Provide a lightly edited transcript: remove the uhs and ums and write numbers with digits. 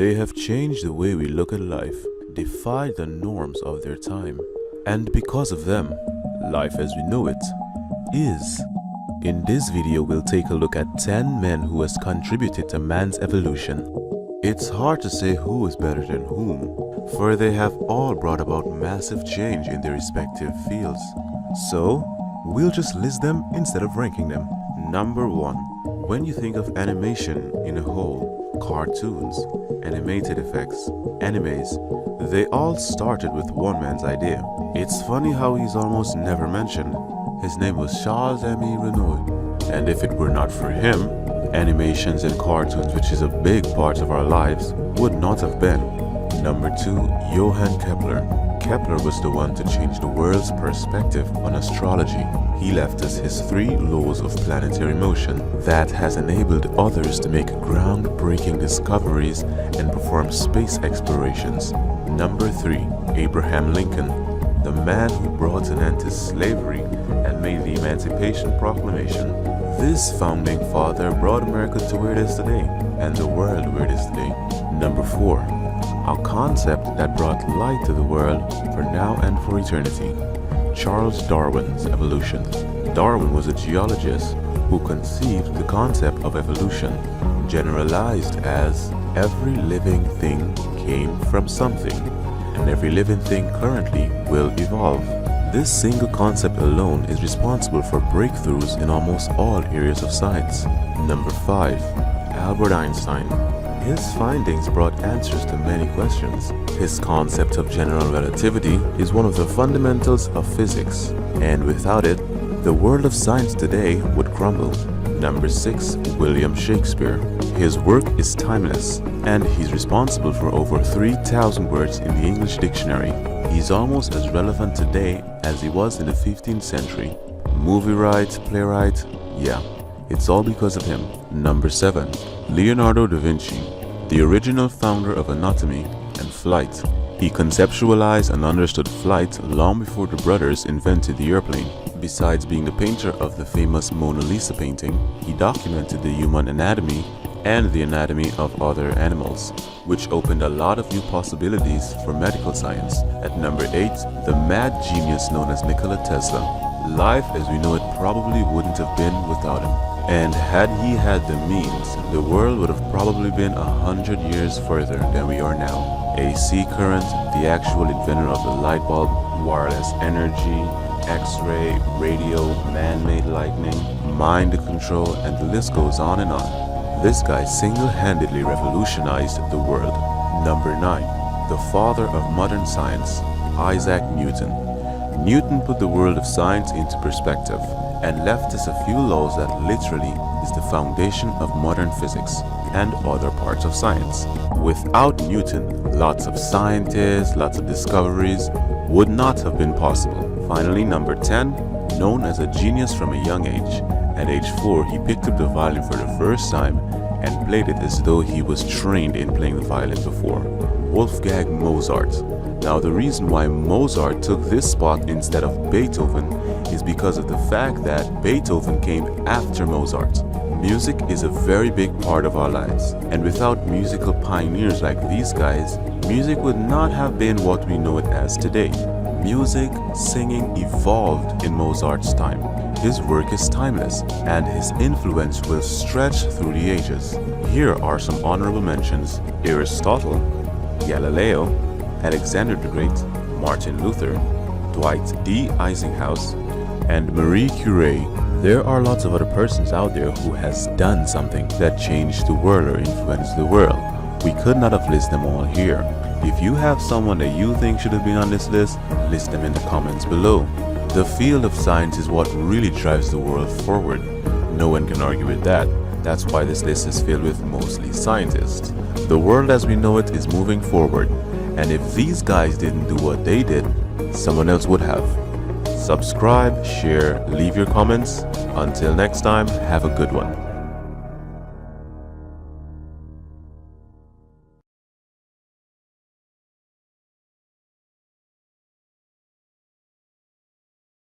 They have changed the way we look at life, defied the norms of their time, and because of them, life as we know it is. In this video, we'll take a look at 10 men who has contributed to man's evolution. It's hard to say who is better than whom, for they have all brought about massive change in their respective fields. So, we'll just list them instead of ranking them. Number 1. When you think of animation in a whole, cartoons, animated effects, animes, they all started with one man's idea. It's funny how he's almost never mentioned. His name was Charles-Émile Renoir, and if it were not for him, animations and cartoons, which is a big part of our lives, would not have been. Number 2. Johann Kepler. Kepler was the one to change the world's perspective on astrology. He left us his 3 laws of planetary motion that has enabled others to make groundbreaking discoveries and perform space explorations. Number 3. Abraham Lincoln, the man who brought an end to slavery and made the Emancipation Proclamation. This founding father brought America to where it is today, and the world where it is today. Number 4. A concept that brought light to the world for now and for eternity. Charles Darwin's evolution. Darwin was a geologist who conceived the concept of evolution, generalized as every living thing came from something, and every living thing currently will evolve. This single concept alone is responsible for breakthroughs in almost all areas of science. Number 5. Albert Einstein. His findings brought answers to many questions. His concept of general relativity is one of the fundamentals of physics, and without it, the world of science today would crumble. Number 6. William Shakespeare. His work is timeless, and he's responsible for over 3,000 words in the English dictionary. He's almost as relevant today as he was in the 15th century. Movie writer, playwright, yeah, it's all because of him. Number 7. Leonardo da Vinci, the original founder of anatomy and flight. He conceptualized and understood flight long before the brothers invented the airplane. Besides being the painter of the famous Mona Lisa painting, he documented the human anatomy and the anatomy of other animals, which opened a lot of new possibilities for medical science. At number 8, the mad genius known as Nikola Tesla. Life as we know it probably wouldn't have been without him. And had he had the means, the world would have probably been 100 years further than we are now. AC current, the actual inventor of the light bulb, wireless energy, X-ray, radio, man-made lightning, mind control, and the list goes on and on. This guy single-handedly revolutionized the world. Number 9. The father of modern science, Isaac Newton. Newton put the world of science into perspective and left us a few laws that literally is the foundation of modern physics and other parts of science. Without Newton, lots of scientists, lots of discoveries would not have been possible. Finally, number 10, known as a genius from a young age. At age 4, he picked up the violin for the first time and played it as though he was trained in playing the violin before. Wolfgang Mozart. Now, the reason why Mozart took this spot instead of Beethoven is because of the fact that Beethoven came after Mozart. Music is a very big part of our lives, and without musical pioneers like these guys, music would not have been what we know it as today. Music, singing evolved in Mozart's time. His work is timeless, and his influence will stretch through the ages. Here are some honorable mentions: Aristotle, Galileo, Alexander the Great, Martin Luther, Dwight D. Eisenhower, and Marie Curie. There are lots of other persons out there who has done something that changed the world or influenced the world. We could not have listed them all here. If you have someone that you think should have been on this list them in the comments below. The field of science is what really drives the world forward. No one can argue with that. That's why this list is filled with mostly scientists. The world as we know it is moving forward, and if these guys didn't do what they did, someone else would have. Subscribe, share, leave your comments. Until next time, have a good one.